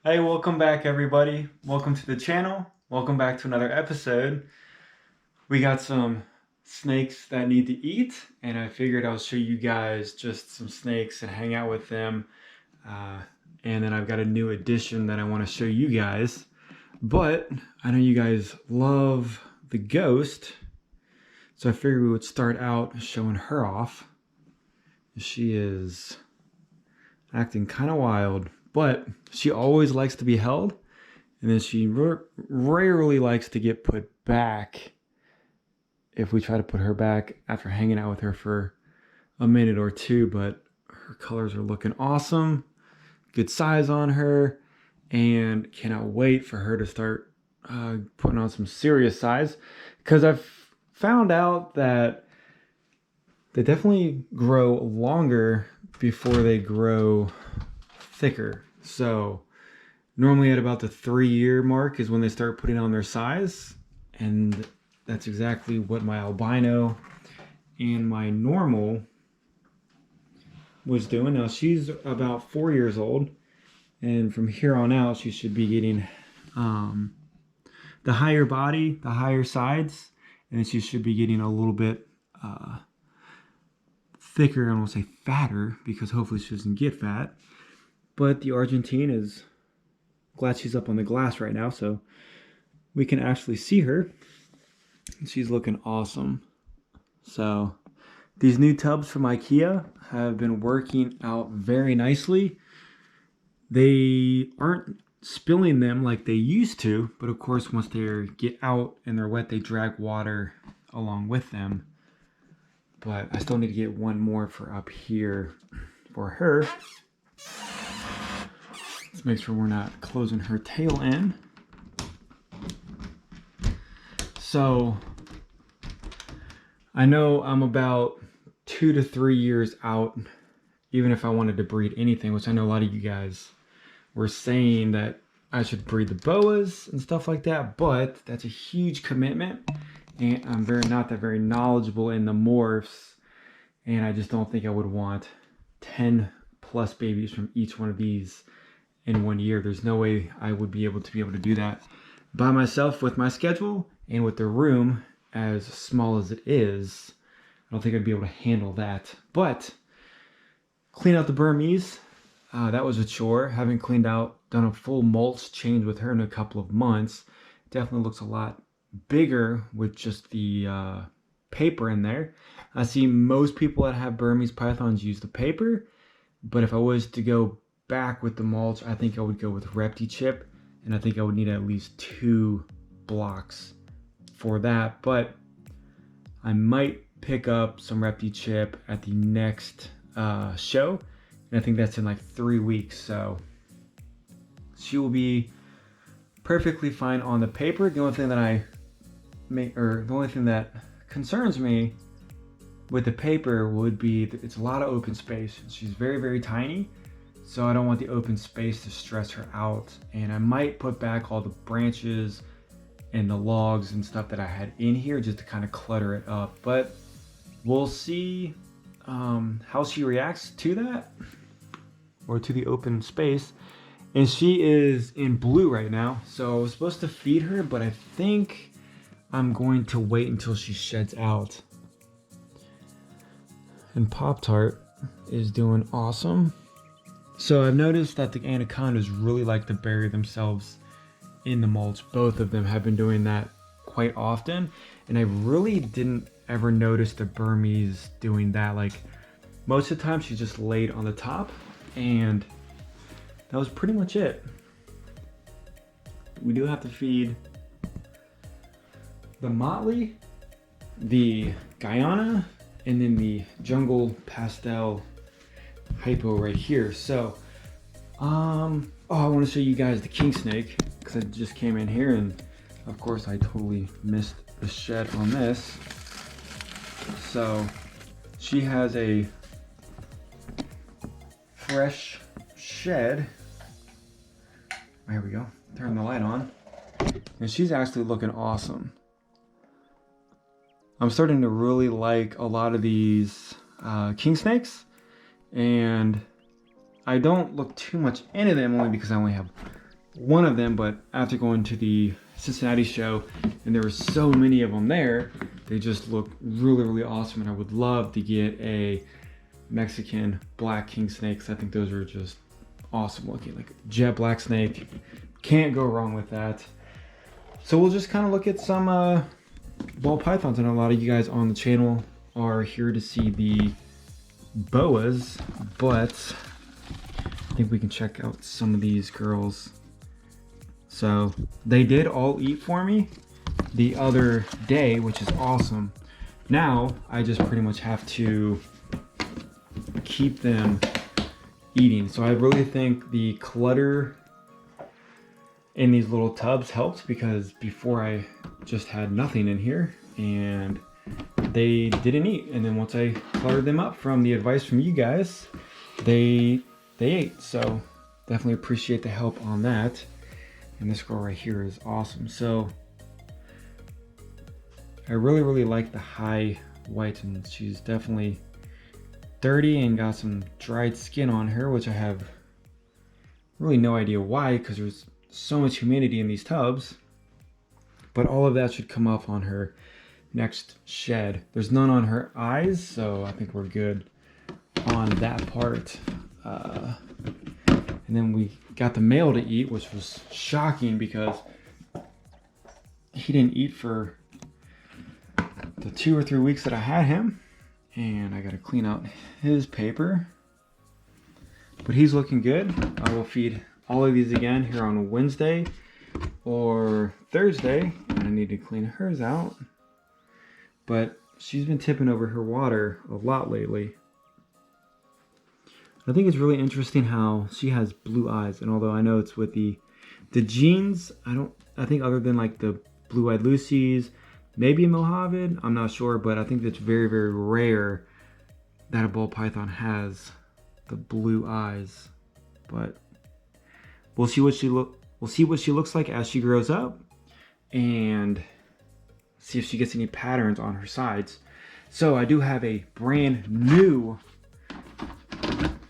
Hey, welcome back everybody. Welcome to the channel. Welcome back to another episode. We got some snakes that need to eat, and I figured I'll show you guys just some snakes and hang out with them. And then I've got a new addition that I want to show you guys. But I know you guys love the ghost, so I figured we would start out showing her off. She is acting kind of wild, but she always likes to be held, and then she rarely likes to get put back if we try to put her back after hanging out with her for a minute or two. But her colors are looking awesome, good size on her, and cannot wait for her to start putting on some serious size, because I've found out that they definitely grow longer before they grow thicker. So normally at about the 3-year mark is when they start putting on their size, and that's exactly what my albino and my normal was doing. Now she's about 4 years old, and from here on out she should be getting the higher body, the higher sides, and then she should be getting a little bit thicker. I won't say fatter, because hopefully she doesn't get fat. But the Argentine is glad she's up on the glass right now, so we can actually see her. She's looking awesome. So these new tubs from IKEA have been working out very nicely. They aren't spilling them like they used to, but of course once they get out and they're wet, they drag water along with them. But I still need to get one more for up here for her. Let's make sure we're not closing her tail in. So I know I'm about 2 to 3 years out, even if I wanted to breed anything, which I know a lot of you guys were saying that I should breed the boas and stuff like that, but that's a huge commitment, and I'm not that very knowledgeable in the morphs, and I just don't think I would want 10 plus babies from each one of these in 1 year. There's no way I would be able to do that by myself with my schedule and with the room as small as it is. I don't think I'd be able to handle that. But clean out the Burmese, that was a chore. Haven't done a full mulch change with her in a couple of months. Definitely looks a lot bigger with just the paper in there. I see most people that have Burmese pythons use the paper, but if I was to go back with the mulch, I think I would go with Repti-Chip, and I think I would need at least 2 blocks for that. But I might pick up some Repti-Chip at the next show, and I think that's in like 3 weeks, so she will be perfectly fine on the paper. The only thing that concerns me with the paper would be that it's a lot of open space. She's very, very tiny, so I don't want the open space to stress her out. And I might put back all the branches and the logs and stuff that I had in here just to kind of clutter it up. But we'll see how she reacts to that, or to the open space. And she is in blue right now, so I was supposed to feed her, but I think I'm going to wait until she sheds out. And Pop-Tart is doing awesome. So I've noticed that the anacondas really like to bury themselves in the mulch. Both of them have been doing that quite often, and I really didn't ever notice the Burmese doing that. Like, most of the time she just laid on the top, and that was pretty much it. We do have to feed the Motley, the Guyana, and then the Jungle Pastel Hypo right here. So I want to show you guys the king snake, because I just came in here and of course I totally missed the shed on this. So she has a fresh shed. There we go. Turn the light on, and she's actually looking awesome. I'm starting to really like a lot of these king snakes, and I don't look too much into them only because I only have one of them, but after going to the Cincinnati show and there were so many of them there, they just look really, really awesome. And I would love to get a Mexican black king snakes. I think those are just awesome looking, like jet black snake. Can't go wrong with that. So we'll just kind of look at some ball pythons. I know a lot of you guys on the channel are here to see the boas, but I think we can check out some of these girls. So they did all eat for me the other day, which is awesome. Now I just pretty much have to keep them eating. So I really think the clutter in these little tubs helped, because before I just had nothing in here and they didn't eat. And then once I cluttered them up from the advice from you guys, they ate. So definitely appreciate the help on that. And this girl right here is awesome. So I really like the high white, and she's definitely dirty and got some dried skin on her, which I have really no idea why, because there's so much humidity in these tubs. But all of that should come off on her next shed. There's none on her eyes, so I think we're good on that part. And then we got the male to eat, which was shocking because he didn't eat for the 2 or 3 weeks that I had him. And I gotta clean out his paper. But he's looking good. I will feed all of these again here on Wednesday or Thursday. And I need to clean hers out. But she's been tipping over her water a lot lately. I think it's really interesting how she has blue eyes, and although I know it's with the genes, I think other than like the blue-eyed Lucy's, maybe a Mojave, I'm not sure, but I think that's very, very rare that a ball python has the blue eyes. But we'll see what she looks like as she grows up, and see if she gets any patterns on her sides. So I do have a brand new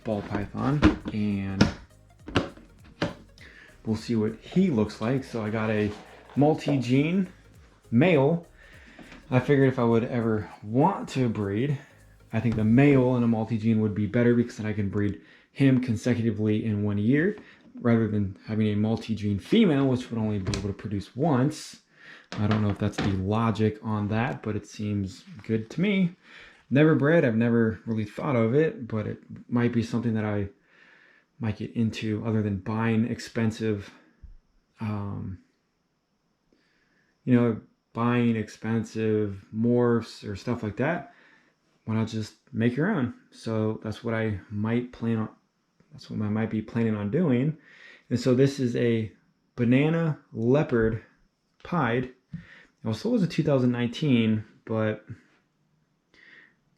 ball python, and we'll see what he looks like. So I got a multi-gene male. I figured if I would ever want to breed, I think the male in a multi-gene would be better, because then I can breed him consecutively in 1 year rather than having a multi-gene female, which would only be able to produce once. I don't know if that's the logic on that, but it seems good to me. Never bred, I've never really thought of it, but it might be something that I might get into, other than buying expensive, buying expensive morphs or stuff like that. Why not just make your own? So that's what I might plan on. That's what I might be planning on doing. And so this is a banana leopard pied. It was sold as a 2019, but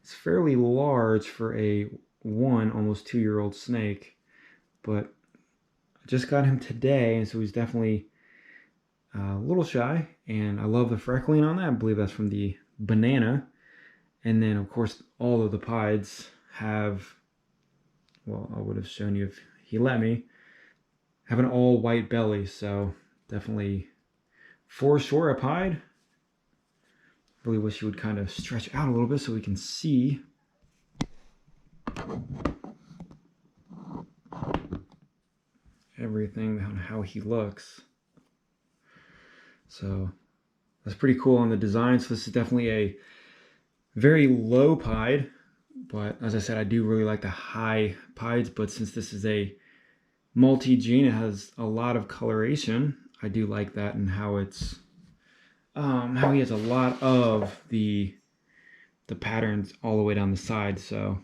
it's fairly large for a almost 2-year-old snake. But I just got him today, and so he's definitely a little shy. And I love the freckling on that. I believe that's from the banana. And then, of course, all of the pieds have, well, I would have shown you if he let me, have an all white belly. So definitely for sure a pied. Really wish you would kind of stretch out a little bit so we can see. Everything on how he looks. So that's pretty cool on the design. So this is definitely a very low pied, but as I said, I do really like the high pieds. But since this is a multi-gene, it has a lot of coloration. I do like that, and how it's how he has a lot of the patterns all the way down the side. So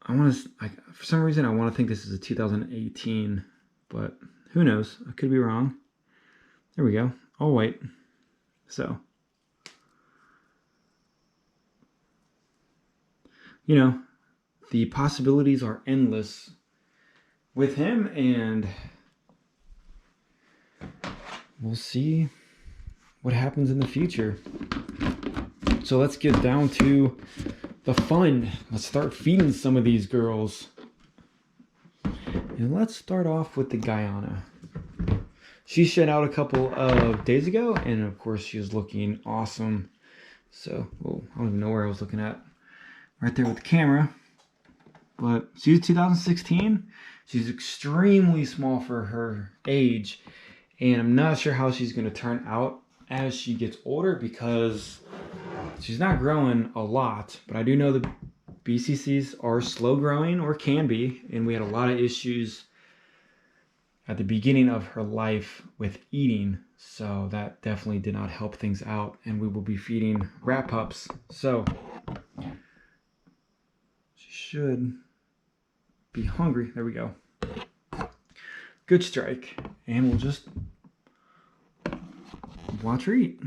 for some reason I want to think this is a 2018, but who knows? I could be wrong. There we go, all white. So the possibilities are endless with him, and we'll see what happens in the future. So let's get down to the fun. Let's start feeding some of these girls. And let's start off with the Guyana. She shed out a couple of days ago, and of course she was looking awesome. So, I don't even know where I was looking at. Right there with the camera. But she's 2016. She's extremely small for her age. And I'm not sure how she's going to turn out as she gets older because she's not growing a lot. But I do know the BCCs are slow growing, or can be. And we had a lot of issues at the beginning of her life with eating. So that definitely did not help things out. And we will be feeding rat pups. So she should be hungry. There we go. Good strike. And we'll just watch her eat.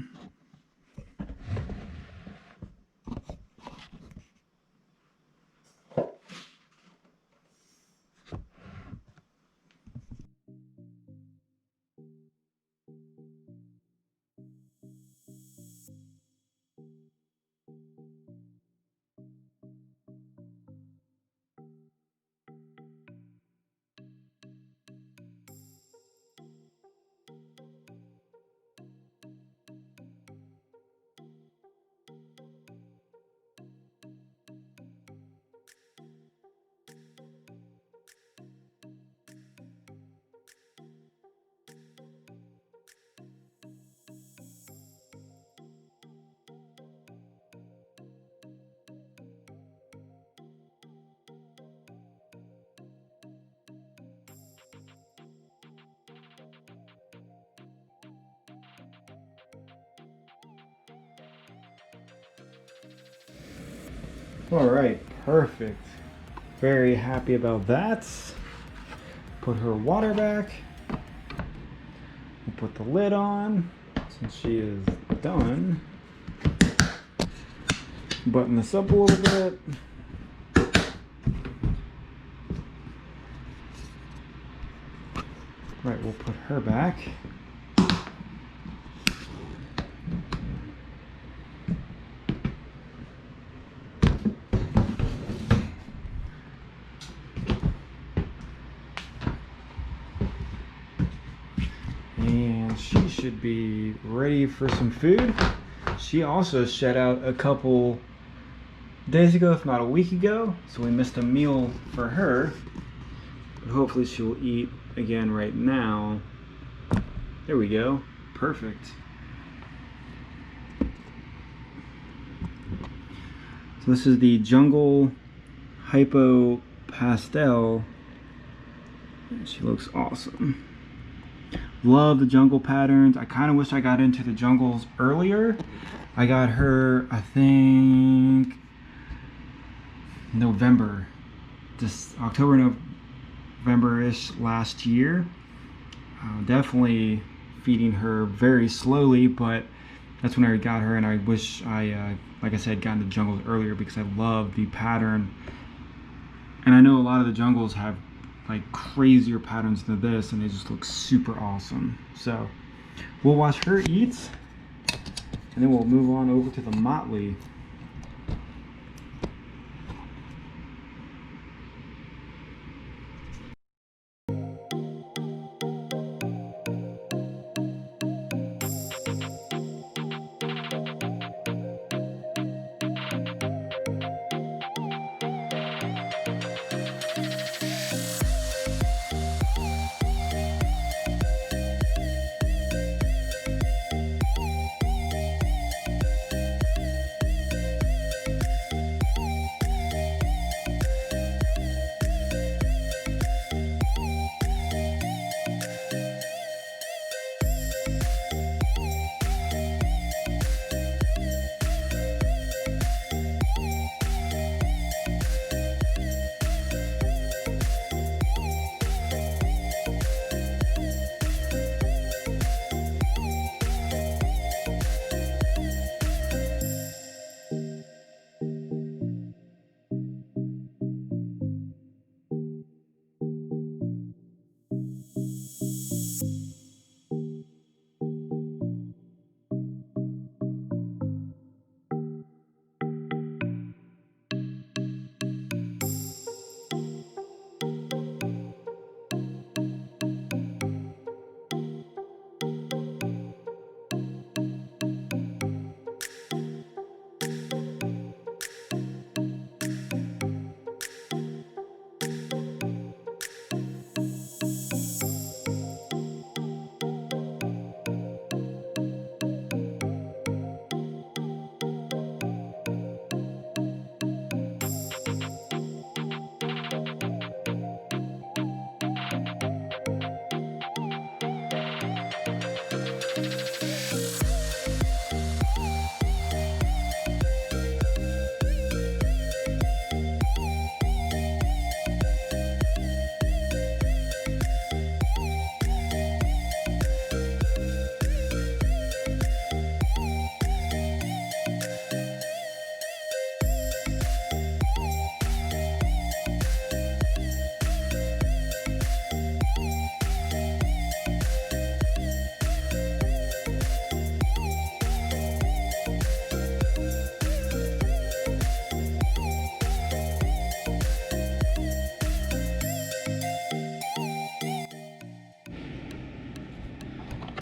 All right, perfect. Very happy about that. Put her water back. We'll put the lid on since she is done. Button this up a little bit. Right, we'll put her back. And she should be ready for some food. She also shed out a couple days ago, if not a week ago, so we missed a meal for her. But hopefully she will eat again right now. There we go. Perfect. So this is the Jungle Hypo Pastel. She looks awesome. Love the jungle patterns. I kind of wish I got into the jungles earlier. I got her, I think, November. Just October, November-ish last year. Definitely feeding her very slowly, but that's when I got her, and I wish I, like I said, got into the jungles earlier because I love the pattern. And I know a lot of the jungles have like crazier patterns than this, and they just look super awesome. So we'll watch her eat, and then we'll move on over to the Motley.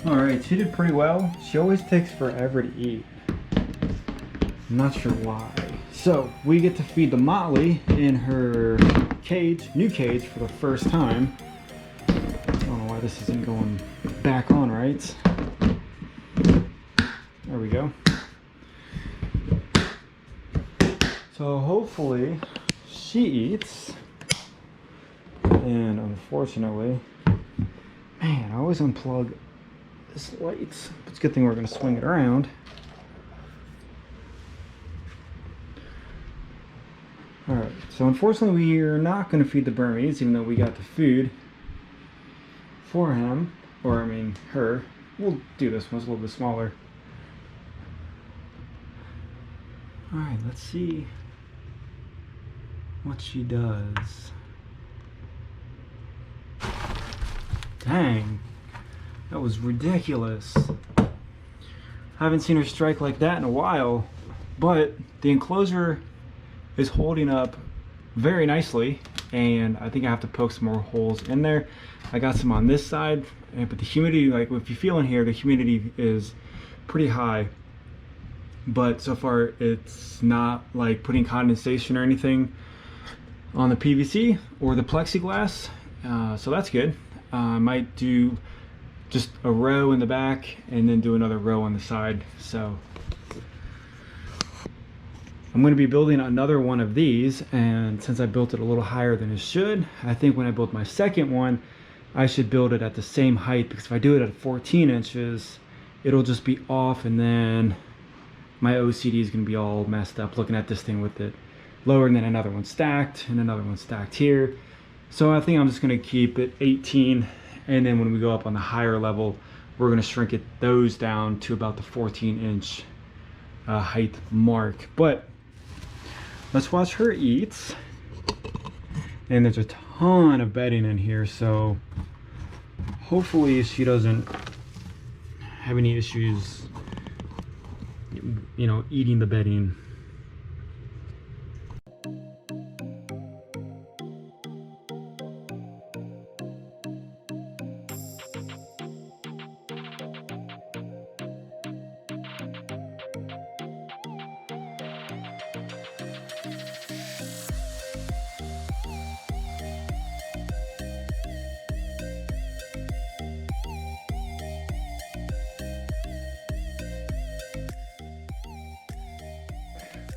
All right, she did pretty well. She always takes forever to eat. I'm not sure why. So we get to feed the Motley in her cage, new cage, for the first time. I don't know why this isn't going back on right. There we go. So hopefully she eats. And unfortunately, man, I always unplug this light. It's a good thing we're going to swing it around. Alright, so unfortunately we're not going to feed the Burmese, even though we got the food for him. Or, I mean, her. We'll do this one, it's a little bit smaller. Alright, let's see what she does. Dang, that was ridiculous. I haven't seen her strike like that in a while, but the enclosure is holding up very nicely, and I think I have to poke some more holes in there. I got some on this side, but the humidity, like if you feel in here, the humidity is pretty high, but so far it's not like putting condensation or anything on the PVC or the plexiglass, so that's good. I might do just a row in the back and then do another row on the side. So I'm going to be building another one of these, and since I built it a little higher than it should, I think when I build my second one, I should build it at the same height, because if I do it at 14 inches, it'll just be off, and then my OCD is going to be all messed up looking at this thing with it lower, and then another one stacked, and another one stacked here. So I think I'm just going to keep it 18, and then when we go up on the higher level, we're going to shrink those down to about the 14-inch height mark. But let's watch her eat. And there's a ton of bedding in here, so hopefully she doesn't have any issues, you know, eating the bedding.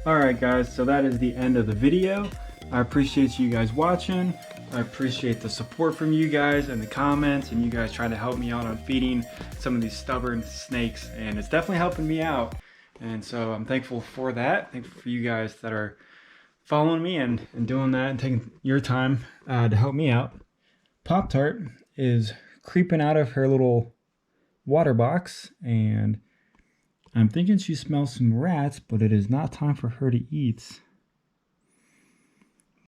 Alright guys, so that is the end of the video. I appreciate you guys watching. I appreciate the support from you guys and the comments, and you guys trying to help me out on feeding some of these stubborn snakes, and it's definitely helping me out. And so I'm thankful for that. Thankful for you guys that are following me and doing that and taking your time to help me out. Pop-Tart is creeping out of her little water box, and I'm thinking she smells some rats, but it is not time for her to eat.